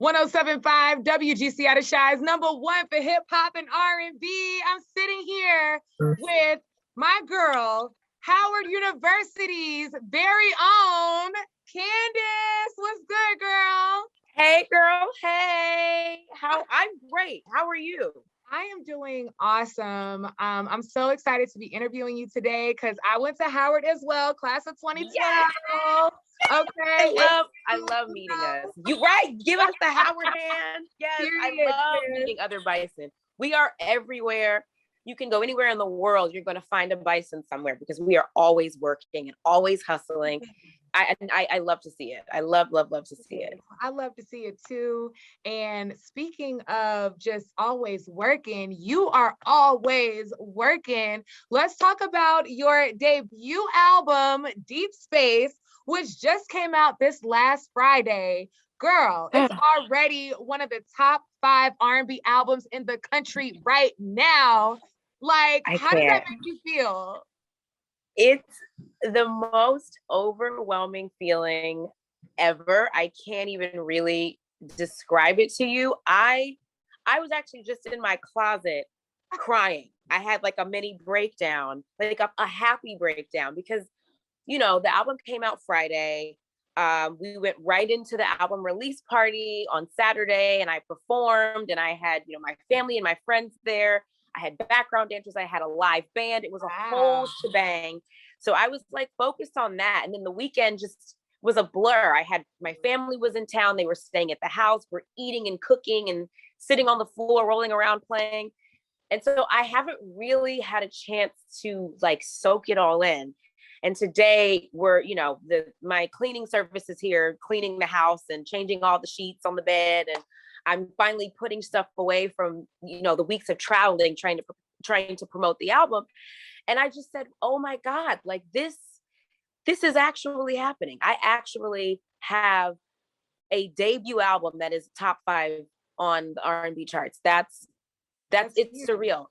107.5 WGCI The Shy's #1 for hip hop and R&B. I'm sitting here with my girl, Howard University's very own Candiace. What's good, girl? Hey, girl. Hey. I'm great. How are you? I am doing awesome. I'm so excited to be interviewing you today because I went to Howard as well, class of 2012. Yes. Okay. I love meeting us. You right. Give us the Howard hand. Yes. Period. I love meeting other bison. We are everywhere. You can go anywhere in the world. You're going to find a bison somewhere because we are always working and always hustling. I love to see it. I love to see it. I love to see it too. And speaking of just always working, you are always working. Let's talk about your debut album, Deep Space, which just came out this last Friday. Girl, it's already one of the top 5 R&B albums in the country right now. Like, how does that make you feel? It's the most overwhelming feeling ever. I can't even really describe it to you. I was actually just in my closet crying. I had like a mini breakdown, like a happy breakdown because, you know, the album came out Friday. We went right into the album release party on Saturday and I performed and I had, you know, my family and my friends there. I had background dancers. I had a live band. It was a whole shebang. So I was like focused on that. And then the weekend just was a blur. My family was in town. They were staying at the house. We're eating and cooking and sitting on the floor, rolling around, playing. And so I haven't really had a chance to like soak it all in. And today we're, you know, my cleaning service is here, cleaning the house and changing all the sheets on the bed. And I'm finally putting stuff away from, you know, the weeks of traveling, trying to promote the album. And I just said, oh my God, like this is actually happening. I actually have a debut album that is top 5 on the R&B charts. That's it's surreal.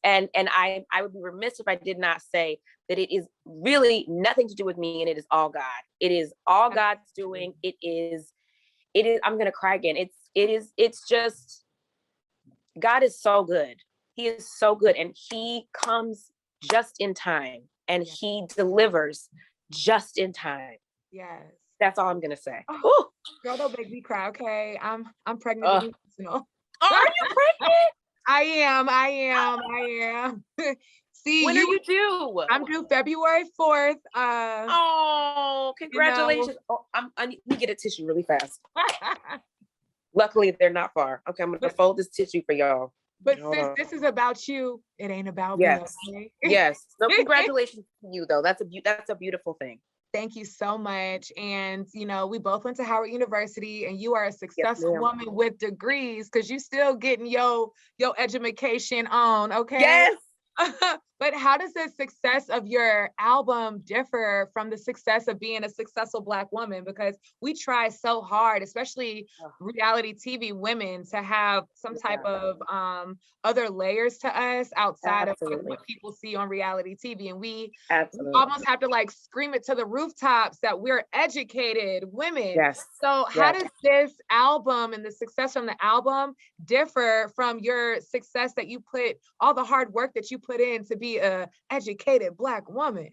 And I would be remiss if I did not say that it is really nothing to do with me and it is all God. It is all God's doing. It is, I'm going to cry again. It's just, God is so good. He is so good. And he comes just in time and he delivers just in time. Yes. That's all I'm going to say. Oh, girl, don't make me cry. Okay. I'm pregnant. Are you pregnant? I am. See, when are you due? I'm due February 4th. Oh, congratulations. You know. I need to get a tissue really fast. Luckily, they're not far. Okay, I'm going to fold this tissue for y'all. But since this is about you, it ain't about me. Okay? Yes. So congratulations to you, though. That's a beautiful thing. Thank you so much. And, you know, we both went to Howard University and you are a successful woman with degrees because you still getting your education on, okay? Yes. But how does the success of your album differ from the success of being a successful Black woman? Because we try so hard, especially reality TV women, to have some type of other layers to us outside of what people see on reality TV. And we almost have to like scream it to the rooftops that we're educated women. Yes. So how does this album and the success from the album differ from your success that you put, all the hard work that you put in to be a educated Black woman?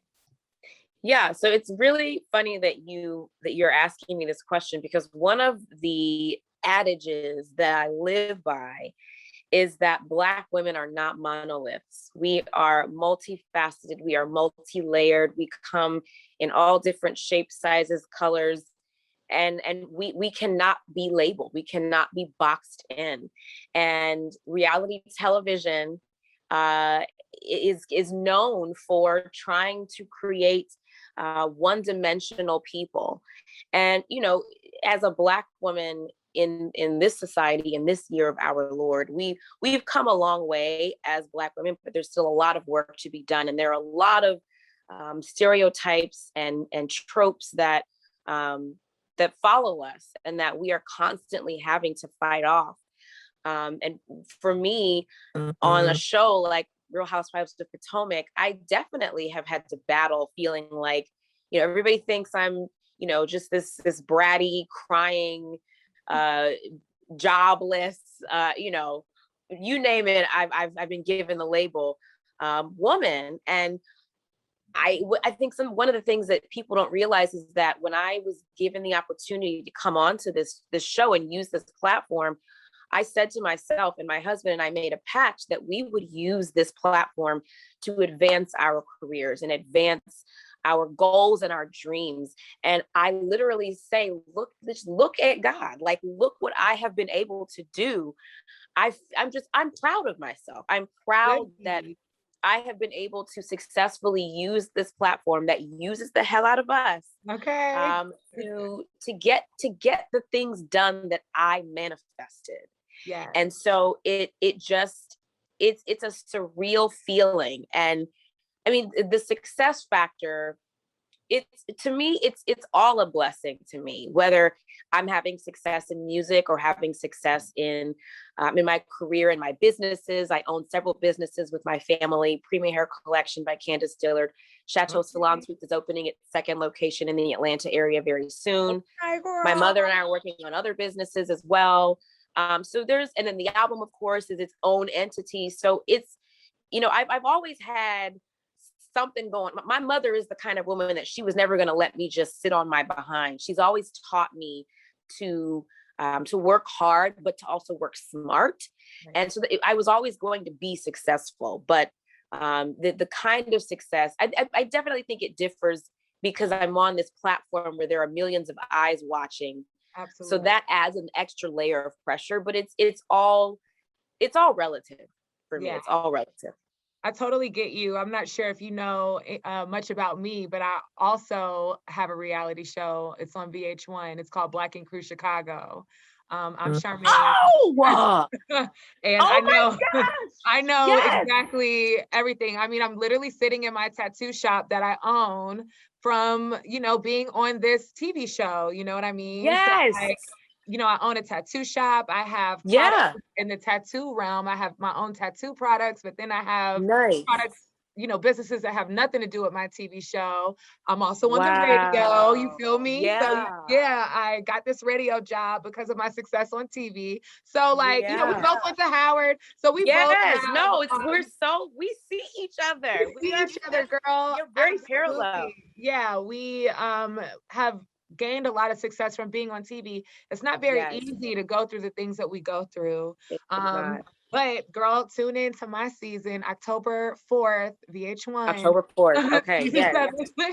Yeah, so it's really funny that you're asking me this question because one of the adages that I live by is that Black women are not monoliths. We are multifaceted, we are multi-layered, we come in all different shapes, sizes, colors, and we cannot be labeled, we cannot be boxed in. And reality television is known for trying to create one-dimensional people. And, you know, as a Black woman in this society, in this year of our Lord, we've come a long way as Black women, but there's still a lot of work to be done. And there are a lot of stereotypes and tropes that follow us and that we are constantly having to fight off. And for me, on a show like Real Housewives of Potomac, I definitely have had to battle feeling like, you know, everybody thinks I'm, you know, just this bratty, crying, jobless, you name it. I've been given the label woman. And I think one of the things that people don't realize is that when I was given the opportunity to come on to this show and use this platform, I said to myself, and my husband and I made a pact that we would use this platform to advance our careers and advance our goals and our dreams. And I literally say, look at God, like, look what I have been able to do. I'm proud of myself. I'm proud that I have been able to successfully use this platform that uses the hell out of us. Okay. To get the things done that I manifested. Yeah. And so it's a surreal feeling. And I mean, the success factor, to me, it's all a blessing to me, whether I'm having success in music or having success in my career and my businesses. I own several businesses with my family. Premium Hair Collection by Candiace Dillard. Chateau Salon Suite is opening its second location in the Atlanta area very soon. My mother and I are working on other businesses as well. And then the album, of course, is its own entity. So it's, I've always had something going. My mother is the kind of woman that she was never going to let me just sit on my behind. She's always taught me to work hard, but to also work smart. Right. And so I was always going to be successful, but the kind of success, I definitely think it differs because I'm on this platform where there are millions of eyes watching. Absolutely. So that adds an extra layer of pressure, but it's all relative for me. Yeah. It's all relative. I totally get you. I'm not sure if you know much about me, but I also have a reality show. It's on VH1. It's called Black and Crew Chicago. I'm Charmaine. Oh! And I know exactly everything. I mean, I'm literally sitting in my tattoo shop that I own from, being on this TV show. You know what I mean? Yes. So, I own a tattoo shop. I have in the tattoo realm. I have my own tattoo products, but then I have products, businesses that have nothing to do with my TV show. I'm also on the radio. You feel me? Yeah. So I got this radio job because of my success on TV. So we both went to Howard. So we both we see each other. We see each other, girl. You're very parallel. Yeah, we have gained a lot of success from being on TV. It's not very easy to go through the things that we go through. But girl, tune in to my season, October 4th, VH1. October 4th. Okay. Yes.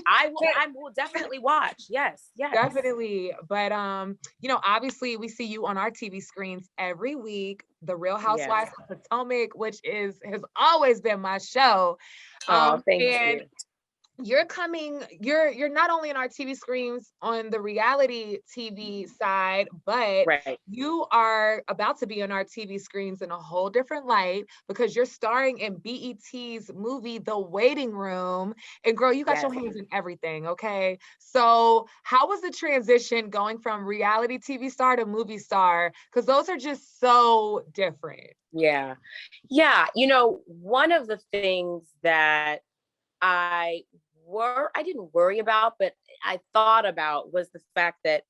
I will definitely watch. Yes. Definitely. But obviously we see you on our TV screens every week. The Real Housewives of Potomac, which has always been my show. Thank you. You're not only in our TV screens on the reality TV side, but you are about to be on our TV screens in a whole different light because you're starring in BET's movie, The Waiting Room. And girl, you got your hands in everything, okay? So how was the transition going from reality TV star to movie star? Because those are just so different. Yeah. One of the things that I didn't worry about, but I thought about was the fact that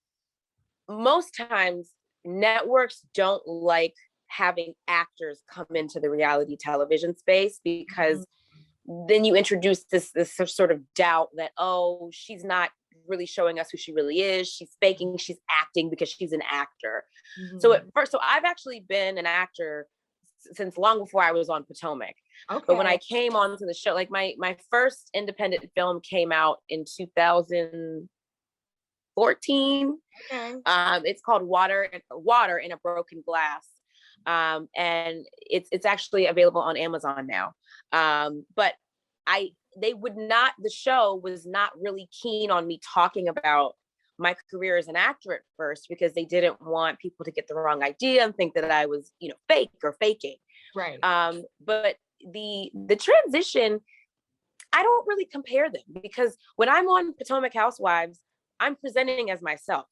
most times networks don't like having actors come into the reality television space because then you introduce this sort of doubt that, oh, she's not really showing us who she really is. She's faking, she's acting because she's an actor. Mm-hmm. So I've actually been an actor since long before I was on Potomac. Okay. But when I came onto the show, my first independent film came out in 2014. Okay. It's called Water in a Broken Glass. And it's actually available on Amazon now. But the show was not really keen on me talking about my career as an actor at first because they didn't want people to get the wrong idea and think that I was, fake or faking. Right. But the transition, I don't really compare them because when I'm on Potomac Housewives, I'm presenting as myself,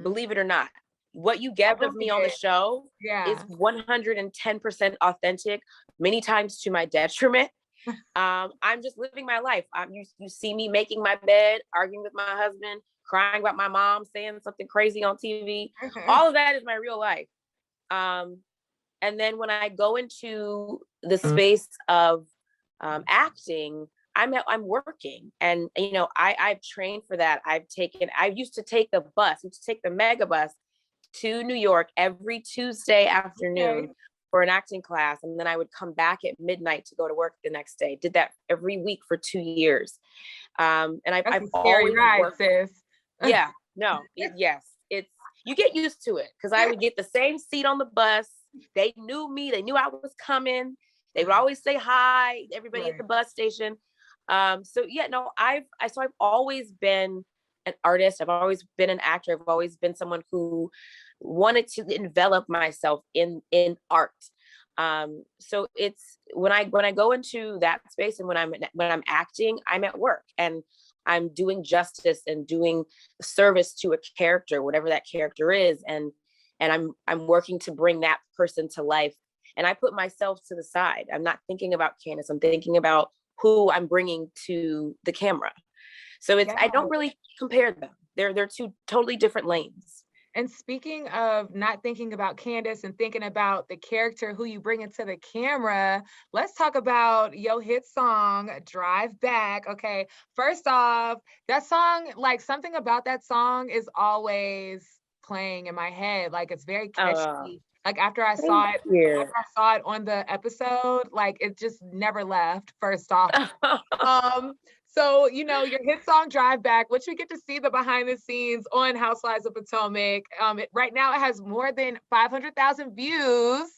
believe it or not. What you get of me on the show is 110% authentic, many times to my detriment. I'm just living my life. You see me making my bed, arguing with my husband, crying about my mom saying something crazy on TV. All of that is my real life. And then when I go into the space of acting, I'm working, and you know, I've trained for that. I used to take the mega bus to New York every Tuesday afternoon for an acting class, and then I would come back at midnight to go to work the next day. Did that every week for 2 years, and I've always worked. Sis. Yeah, no, yes, it's, you get used to it, because I would get the same seat on the bus. They knew me. They knew I was coming. They would always say hi, everybody at the bus station. So yeah, no, I've always been an artist. I've always been an actor. I've always been someone who wanted to envelop myself in art. So it's when I go into that space, and when I'm acting, I'm at work, and I'm doing justice and doing service to a character, whatever that character is, and I'm working to bring that person to life. And I put myself to the side. I'm not thinking about Candiace. I'm thinking about who I'm bringing to the camera. So it's, I don't really compare them. They're two totally different lanes. And speaking of not thinking about Candiace and thinking about the character who you bring into the camera, let's talk about your hit song, Drive Back. Okay, first off, that song, like something about that song is always playing in my head. Like it's very catchy. Like after I saw it on the episode, like it just never left, first off. So, you know, your hit song Drive Back, which we get to see the behind the scenes on Housewives of Potomac. Right now it has more than 500,000 views.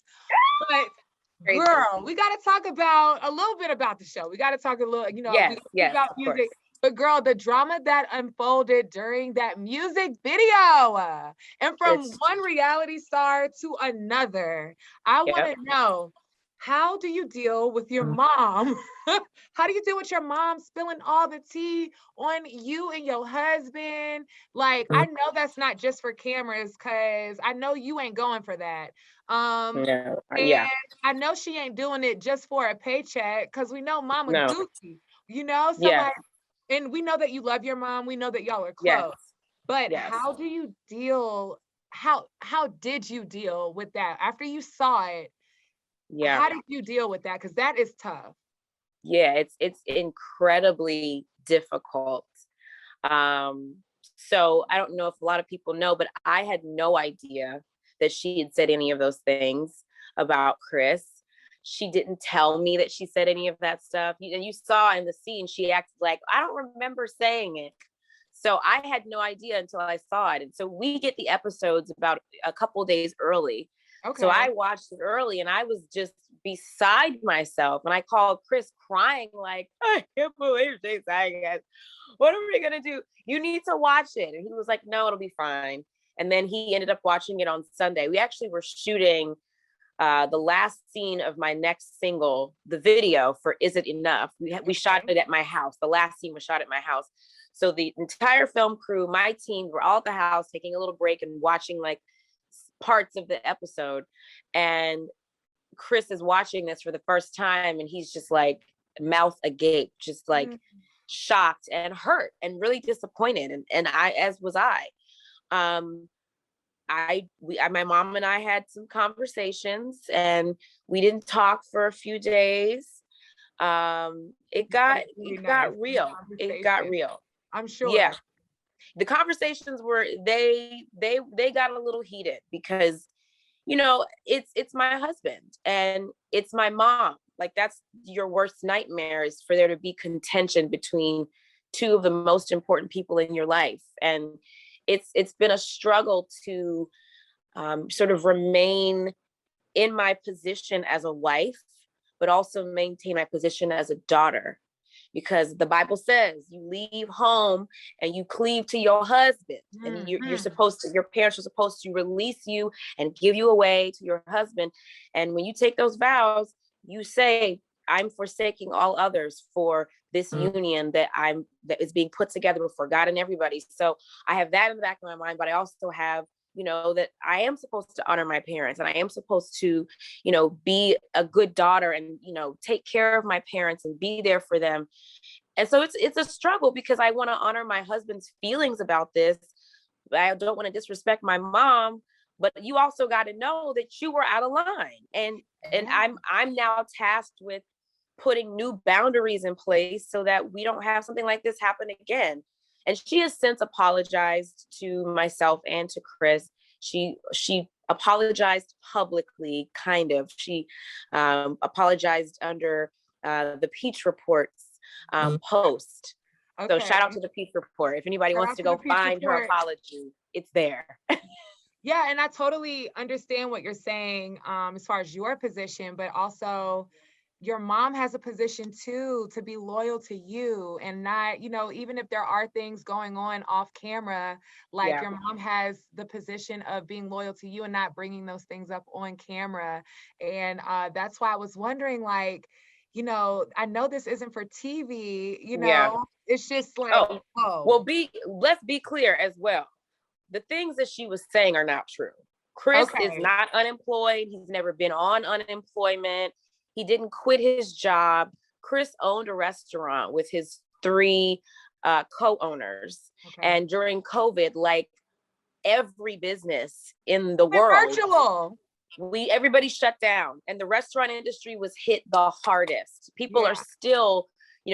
But girl, we got to talk about a little bit about the show. We got to talk a little, you know, about music. But girl, the drama that unfolded during that music video, and from one reality star to another, I want to know, how do you deal with your mom? How do you deal with your mom spilling all the tea on you and your husband? Like, I know that's not just for cameras, because I know you ain't going for that. And I know she ain't doing it just for a paycheck, because we know mama Gucci, you know? So like, and we know that you love your mom. We know that y'all are close. But how do you deal? How did you deal with that after you saw it? How did you deal with that? Because that is tough. Yeah, it's incredibly difficult. So I don't know if a lot of people know, but I had no idea that she had said any of those things about Chris. She didn't tell me that she said any of that stuff. And you saw in the scene, she acted like, I don't remember saying it. So I had no idea until I saw it. And so we get the episodes about a couple of days early. Okay. So I watched it early, and I was just beside myself. And I called Chris crying, like, I can't believe she's saying it. What are we going to do? You need to watch it. And he was like, no, it'll be fine. And then he ended up watching it on Sunday. We actually were shooting the last scene of my next single, the video for Is It Enough? We shot it at my house. The last scene was shot at my house. So the entire film crew, my team, were all at the house taking a little break and watching like parts of the episode. And Chris is watching this for the first time, and he's just like mouth agape, just like shocked and hurt and really disappointed. And I, as was I. My mom and I had some conversations, and we didn't talk for a few days. It got real. It got real. I'm sure. Yeah. The conversations were, they got a little heated, because, you know, it's my husband and it's my mom. Like, that's your worst nightmare, is for there to be contention between two of the most important people in your life. And it's been a struggle to sort of remain in my position as a wife, but also maintain my position as a daughter, because the Bible says you leave home and you cleave to your husband, and you're supposed to, your parents are supposed to release you and give you away to your husband. And when you take those vows, you say, I'm forsaking all others for this union that is being put together before God and everybody. So I have that in the back of my mind, but I also have, you know, that I am supposed to honor my parents, and I am supposed to, you know, be a good daughter and, you know, take care of my parents and be there for them. And so it's a struggle because I want to honor my husband's feelings about this. I don't want to disrespect my mom, but you also got to know that you were out of line. And I'm now tasked with putting new boundaries in place so that we don't have something like this happen again. And she has since apologized to myself and to Chris. She apologized publicly, kind of. She apologized under the Peach Reports post. Okay. So shout out to the Peach Report. If anybody wants to go find her apology, it's there. Yeah, and I totally understand what you're saying as far as your position, but also your mom has a position too, to be loyal to you and not, even if there are things going on off camera, like your mom has the position of being loyal to you and not bringing those things up on camera. And that's why I was wondering, like, I know this isn't for TV, it's just like, well, let's be clear as well. The things that she was saying are not true. Chris is not unemployed. He's never been on unemployment. He didn't quit his job. Chris owned a restaurant with his 3 co-owners. And during COVID, like every business in the world, virtual. Everybody shut down, and the restaurant industry was hit the hardest. People are still,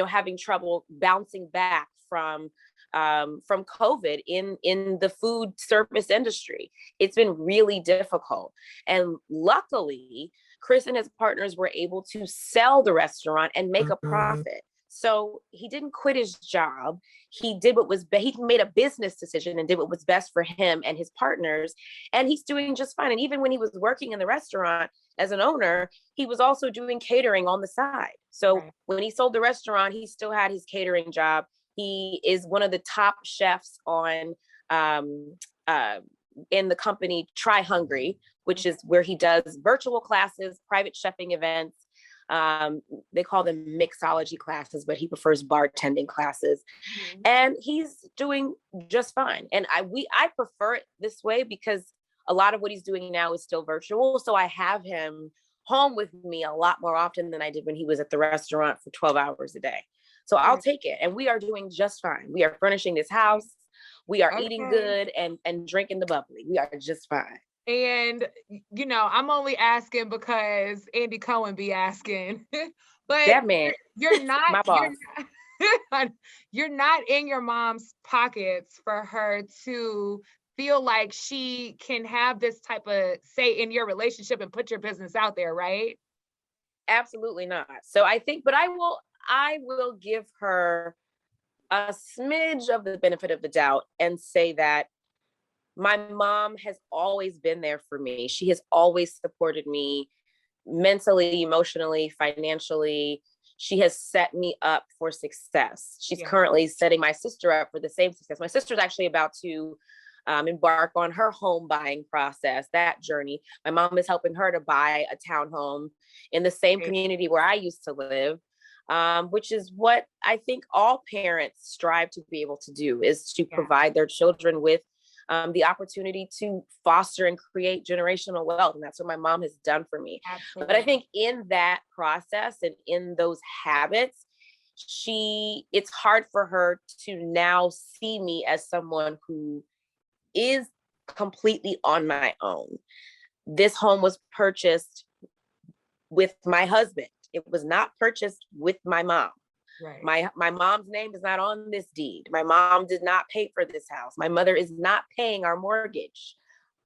having trouble bouncing back from COVID in the food service industry. It's been really difficult. And luckily, Chris and his partners were able to sell the restaurant and make a profit. So he didn't quit his job. He did he made a business decision and did what was best for him and his partners. And he's doing just fine. And even when he was working in the restaurant as an owner, he was also doing catering on the side. So when he sold the restaurant, he still had his catering job. He is one of the top chefs on in the company Try Hungry, which is where he does virtual classes, private chefing events. They call them mixology classes, but he prefers bartending classes. And he's doing just fine. And I prefer it this way because a lot of what he's doing now is still virtual. So I have him home with me a lot more often than I did when he was at the restaurant for 12 hours a day. So I'll take it. And we are doing just fine. We are furnishing this house. We are eating good and drinking the bubbly. We are just fine. And, I'm only asking because Andy Cohen be asking, but that man, you're not, my boss. You're not in your mom's pockets for her to feel like she can have this type of say in your relationship and put your business out there, right? Absolutely not. So I think, but I will give her a smidge of the benefit of the doubt and say that my mom has always been there for me. She has always supported me mentally, emotionally, financially. She has set me up for success. She's currently setting my sister up for the same success. My sister's actually about to embark on her home buying process, that journey. My mom is helping her to buy a townhome in the same community where I used to live. Which is what I think all parents strive to be able to do, is to provide their children with the opportunity to foster and create generational wealth. And that's what my mom has done for me. Absolutely. But I think in that process and in those habits, it's hard for her to now see me as someone who is completely on my own. This home was purchased with my husband. It was not purchased with my mom. Right. My mom's name is not on this deed. My mom did not pay for this house. My mother is not paying our mortgage.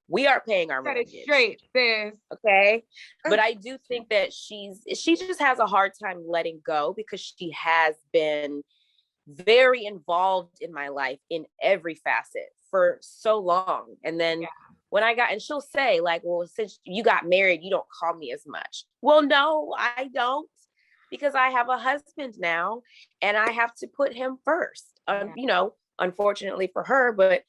We are paying our mortgage. That is straight, sis. Okay. But I do think that she just has a hard time letting go because she has been very involved in my life in every facet for so long. And then when and she'll say like, well, since you got married, you don't call me as much. Well, no, I don't, because I have a husband now and I have to put him first, unfortunately for her, but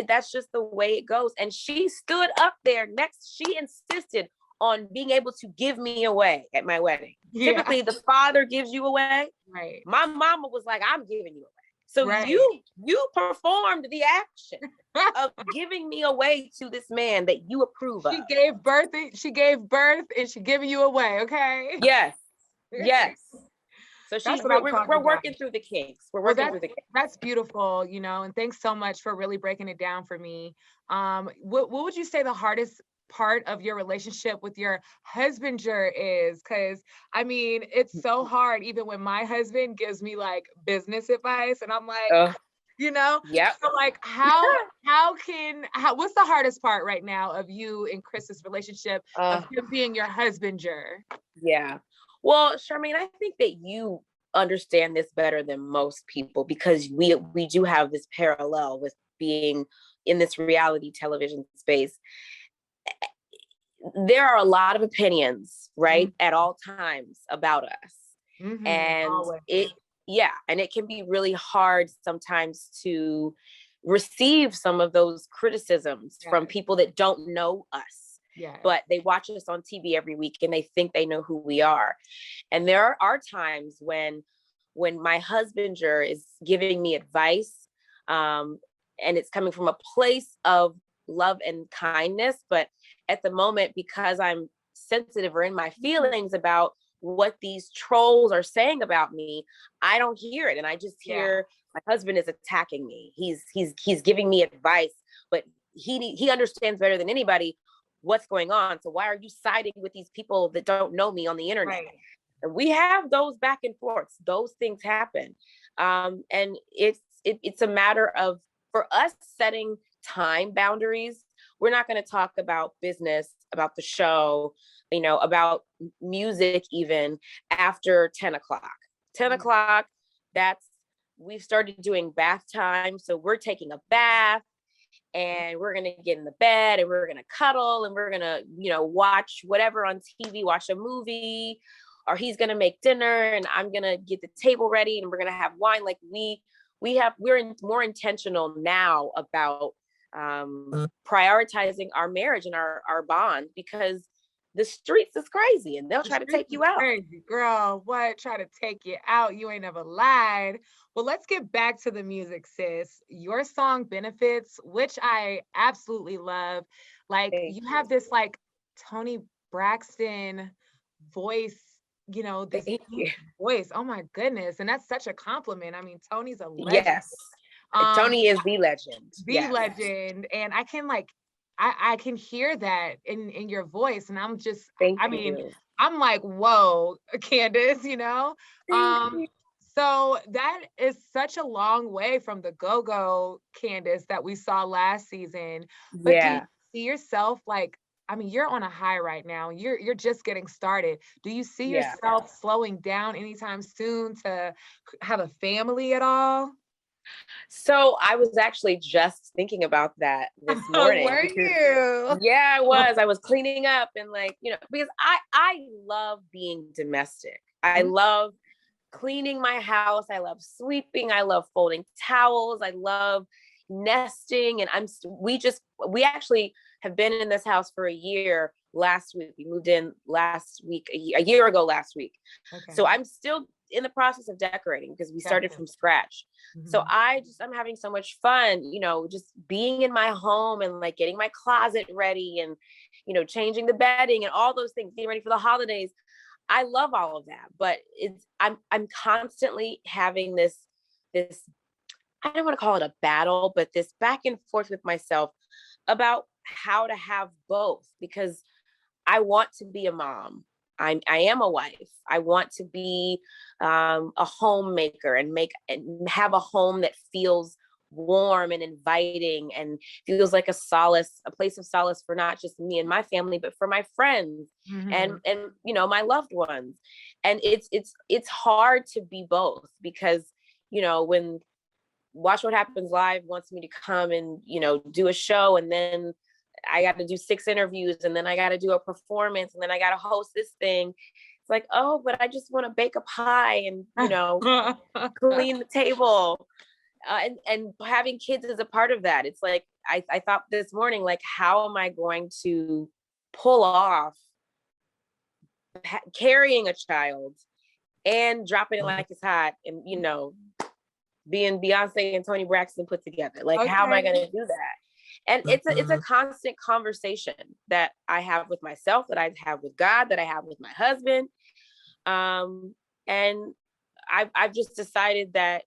that's just the way it goes. And she stood up there she insisted on being able to give me away at my wedding. Typically the father gives you away. Right. My mama was like, I'm giving you away. So you performed the action of giving me away to this man that you approve of. She gave birth and she giving you away. Okay. Yes. Yes. So That's what I'm talking we're about. working through the kinks. We're working through the kinks. That's beautiful, you know, and thanks so much for really breaking it down for me. What would you say the hardest part of your relationship with your husbander is? Because I mean, it's so hard even when my husband gives me like business advice and I'm like, you know, yep. So like what's the hardest part right now of you and Chris's relationship of him being your husbander? Yeah. Well, Charmaine, I think that you understand this better than most people because we do have this parallel with being in this reality television space. There are a lot of opinions, right, at all times about us. And Always. and it can be really hard sometimes to receive some of those criticisms from people that don't know us. But they watch us on TV every week and they think they know who we are. And there are times when my husbander is giving me advice, and it's coming from a place of love and kindness, but at the moment, because I'm sensitive or in my feelings about what these trolls are saying about me, I don't hear it, and I just hear my husband is attacking me. He's giving me advice, but he understands better than anybody what's going on. So why are you siding with these people that don't know me on the internet? Right. And we have those back and forths. Those things happen, and it's a matter of, for us, setting time boundaries. We're not going to talk about business, about the show, you know, about music, even after 10 o'clock. 10 o'clock, we've started doing bath time. So we're taking a bath and we're going to get in the bed and we're going to cuddle and we're going to, you know, watch whatever on TV, watch a movie, or he's going to make dinner and I'm going to get the table ready and we're going to have wine. Like we're more intentional now about prioritizing our marriage and our bond, because the streets is crazy and they'll try to take you out. Crazy, girl. What? Try to take you out? You ain't never lied. Well, let's get back to the music, sis. Your song Benefits, which I absolutely love. Like you have this like Toni Braxton voice, you know, this voice. Oh my goodness. And that's such a compliment. I mean, Toni's a legend. Yes. Toni is the legend. Legend. And I can like, I can hear that in your voice. And I'm just, I'm like, whoa, Candiace, you know? So that is such a long way from the go-go Candiace that we saw last season. But do you see yourself like, I mean, you're on a high right now. You're just getting started. Do you see yourself slowing down anytime soon to have a family at all? So I was actually just thinking about that this morning. Were you? Yeah, I was. I was cleaning up and like, you know, because I love being domestic. I love cleaning my house. I love sweeping. I love folding towels. I love nesting. And we actually have been in this house for a year. Last week, we moved in last week, a year ago last week. Okay. So I'm still in the process of decorating because we started from scratch. So I'm having so much fun, you know, just being in my home and like getting my closet ready and, you know, changing the bedding and all those things, getting ready for the holidays. I love all of that, but I'm constantly having this, I don't want to call it a battle, but this back and forth with myself about how to have both, because I want to be a mom. I am a wife. I want to be a homemaker and have a home that feels warm and inviting and feels like a place of solace for not just me and my family, but for my friends and you know, my loved ones. And it's hard to be both because, you know, when Watch What Happens Live wants me to come and, you know, do a show, and then I got to do 6 interviews, and then I got to do a performance, and then I got to host this thing. It's like, oh, but I just want to bake a pie and, you know, clean the table. And having kids is a part of that. It's like, I thought this morning, like, how am I going to pull off carrying a child and dropping it like it's hot and, you know, being Beyonce and Toni Braxton put together? Like, how am I going to do that? And it's a constant conversation that I have with myself, that I have with God, that I have with my husband. And I've just decided that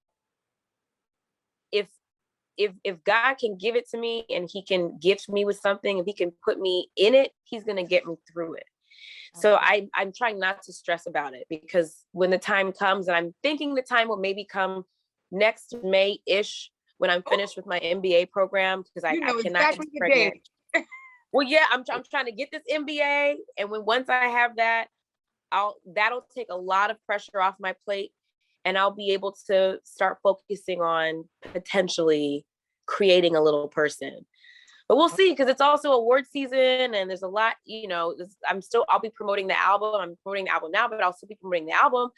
if God can give it to me and he can gift me with something, if he can put me in it, he's going to get me through it. So I'm trying not to stress about it, because when the time comes, and I'm thinking the time will maybe come next May-ish when I'm finished with my MBA program, because I cannot exactly get pregnant. Well, yeah, I'm trying to get this MBA. And once I have that, that'll take a lot of pressure off my plate, and I'll be able to start focusing on potentially creating a little person. But we'll see, because it's also award season and there's a lot, I'll be promoting the album. I'm promoting the album now, but I'll still be promoting the album.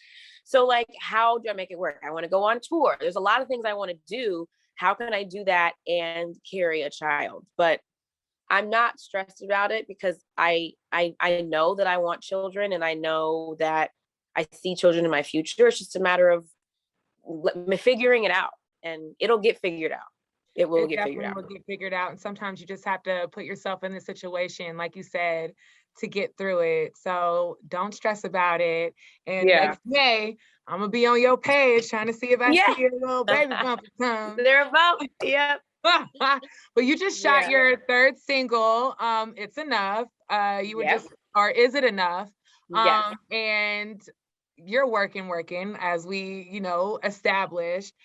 So like, how do I make it work? I want to go on tour. There's a lot of things I want to do. How can I do that and carry a child? But I'm not stressed about it, because I know that I want children, and I know that I see children in my future. It's just a matter of figuring it out, and it'll get figured out. It will get figured out. Will get figured out. And sometimes you just have to put yourself in the situation, like you said, to get through it. So don't stress about it. And next May, I'm gonna be on your page trying to see if I see a little baby bump or something. They're about, yep. But you just shot your third single. It's enough. You were just, or is it enough? Yes. And you're working as we, established.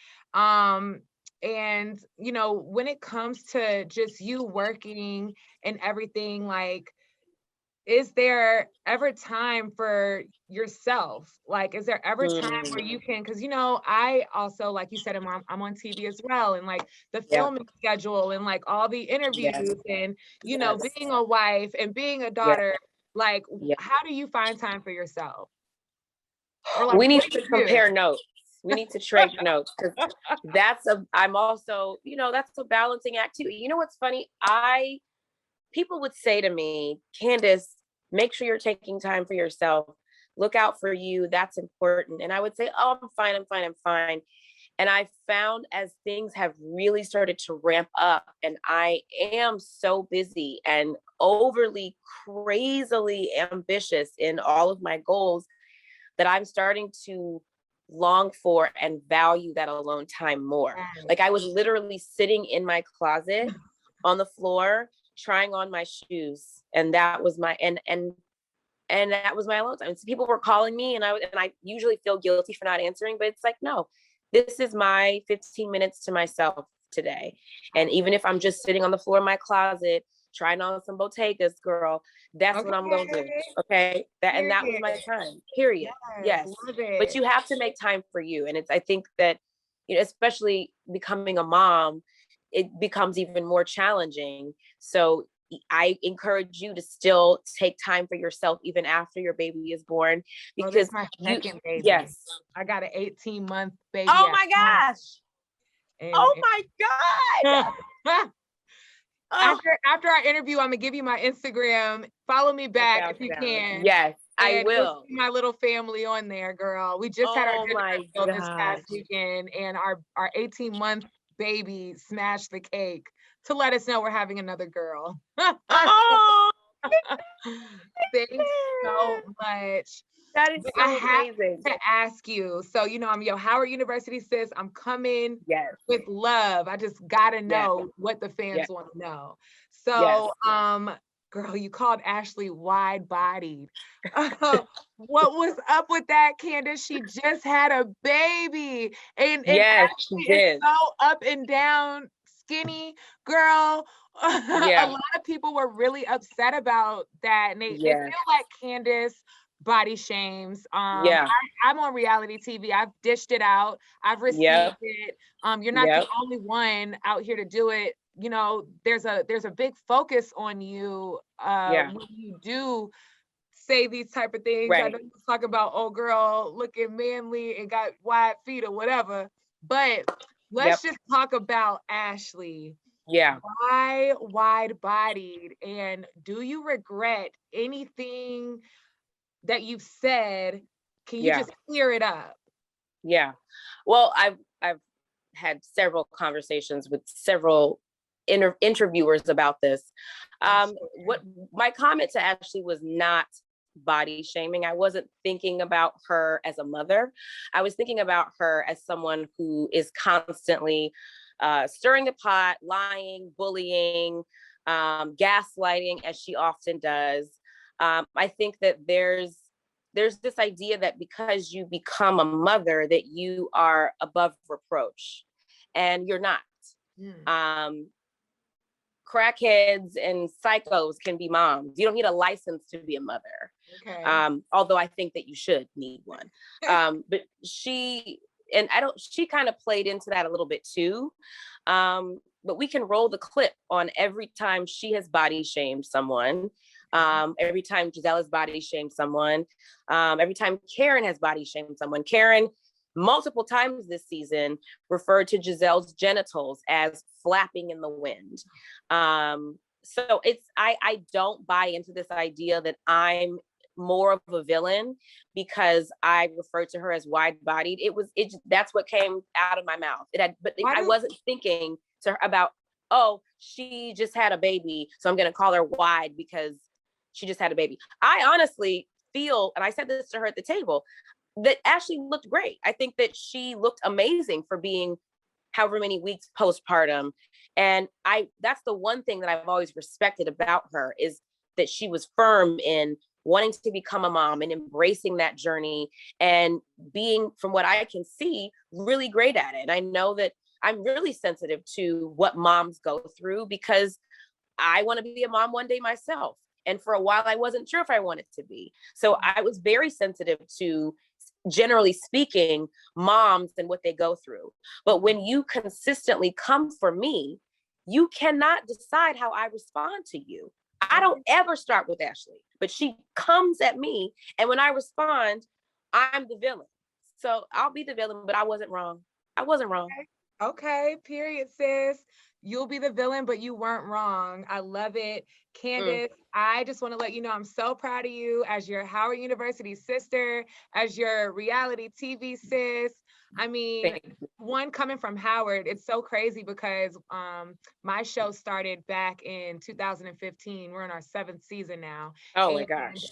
And, when it comes to just you working and everything, like, is there ever time for yourself? Like, is there ever time where you can, because, I also, like you said, I'm on TV as well. And like the filming schedule and like all the interviews and, being a wife and being a daughter, like, how do you find time for yourself? Or like, we need to compare notes. We need to trade notes, because I'm also, that's a balancing act too. You know what's funny? People would say to me, Candiace, make sure you're taking time for yourself. Look out for you. That's important. And I would say, oh, I'm fine. And I found, as things have really started to ramp up, and I am so busy and overly crazily ambitious in all of my goals, that I'm starting to long for and value that alone time more. Like, I was literally sitting in my closet on the floor trying on my shoes, and that was my and that was my alone time. So people were calling me, and I usually feel guilty for not answering, but it's like, no, this is my 15 minutes to myself today. And even if I'm just sitting on the floor in my closet trying on some Bottegas, girl, that's what I'm gonna do. Okay. That was my time, period. Yes. But you have to make time for you. And I think that, especially becoming a mom, it becomes even more challenging. So I encourage you to still take time for yourself even after your baby is born, because my second baby. Yes. I got an 18-month baby. Oh my gosh. Oh my God. After our interview, I'm gonna give you my Instagram. Follow me back if you can. Yes, I will. My little family on there, girl. We just had our dinner this past weekend, and our 18-month baby smashed the cake to let us know we're having another girl. Oh, thanks so much. That is so amazing. To ask you, so I'm your Howard University sis. I'm coming with love. I just gotta know what the fans want to know. So, girl, you called Ashley wide-bodied. What was up with that, Candiace? She just had a baby, and Ashley is so up and down, skinny girl. A lot of people were really upset about that, and they feel like Candiace body shames. I'm on reality TV. I've dished it out. I've received it. You're not the only one out here to do it. There's a big focus on you when you do say these type of things. I know you talk about, oh girl, looking manly and got wide feet or whatever, but let's just talk about Ashley. Why wide-bodied, and do you regret anything that you've said? Can you just clear it up? Well, I've had several conversations with several interviewers about this. What my comment to Ashley was not body shaming. I wasn't thinking about her as a mother. I was thinking about her as someone who is constantly stirring the pot, lying, bullying, gaslighting, as she often does. I think that there's this idea that because you become a mother that you are above reproach, and you're not. Crackheads and psychos can be moms. You don't need a license to be a mother. Okay. Although I think that you should need one. But she kind of played into that a little bit too. But we can roll the clip on every time she has body shamed someone. Every time Giselle has body shamed someone. Every time Karen has body shamed someone. Karen, multiple times this season, referred to Giselle's genitals as flapping in the wind. So I don't buy into this idea that I'm more of a villain because I referred to her as wide-bodied. That's what came out of my mouth. I wasn't thinking to her about, oh, she just had a baby, so I'm going to call her wide because she just had a baby. I honestly feel, and I said this to her at the table, that Ashley looked great. I think that she looked amazing for being however many weeks postpartum. And that's the one thing that I've always respected about her, is that she was firm in wanting to become a mom and embracing that journey and being, from what I can see, really great at it. And I know that I'm really sensitive to what moms go through because I want to be a mom one day myself. And for a while, I wasn't sure if I wanted to be. So I was very sensitive to, generally speaking, moms and what they go through. But when you consistently come for me, you cannot decide how I respond to you. I don't ever start with Ashley, but she comes at me. And when I respond, I'm the villain. So I'll be the villain, but I wasn't wrong. I wasn't wrong. Okay, period, sis. You'll be the villain, but you weren't wrong. I love it. Candiace, I just want to let you know I'm so proud of you as your Howard University sister, as your reality TV sis. I mean, one coming from Howard, it's so crazy because my show started back in 2015. We're in our 7th season now. Oh my gosh.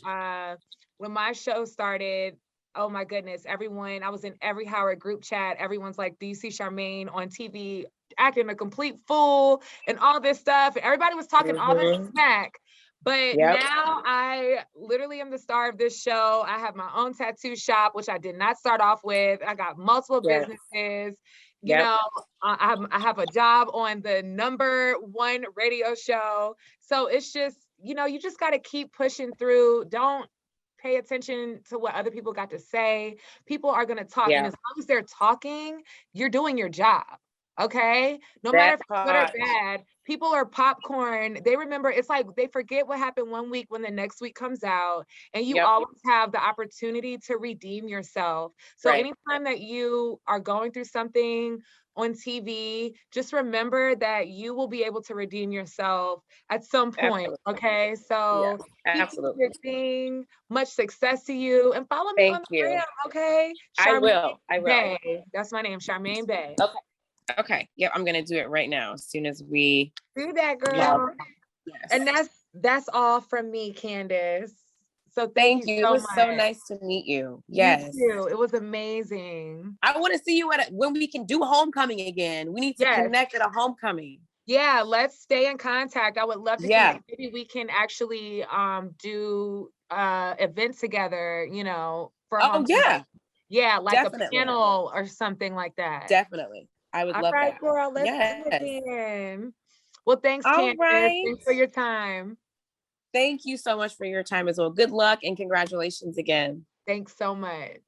When my show started, oh my goodness, everyone, I was in every Howard group chat. Everyone's like, do you see Charmaine on TV acting a complete fool and all this stuff? Everybody was talking all this smack. But now I literally am the star of this show. I have my own tattoo shop, which I did not start off with. I got multiple businesses. You know, I have a job on the #1 radio show. So it's just, you know, you just got to keep pushing through. Don't pay attention to what other people got to say. People are going to talk. And as long as they're talking, you're doing your job. Okay. No matter if it's good or bad, people are popcorn. They remember, it's like they forget what happened one week when the next week comes out, and you always have the opportunity to redeem yourself. So anytime that you are going through something on TV, just remember that you will be able to redeem yourself at some point. Okay. So keep doing your thing. Much success to you, and follow me on the gram. Okay. Charmaine I will. Bay. That's my name, Charmaine Bay. Okay. Yep. I'm going to do it right now as soon as we do that, girl. Yes. And that's all from me, Candiace. So thank you so much. It was so nice to meet you. Yes. You too. It was amazing. I want to see you when we can do homecoming again. We need to connect at a homecoming. Yeah, let's stay in contact. I would love to connect. Maybe we can actually do events together, you know, for homecoming. Yeah, like a panel or something like that. Definitely. I would love that. All right, girl, let's do it again. Well, thanks, Candiace. Thanks for your time. Thank you so much for your time as well. Good luck and congratulations again. Thanks so much.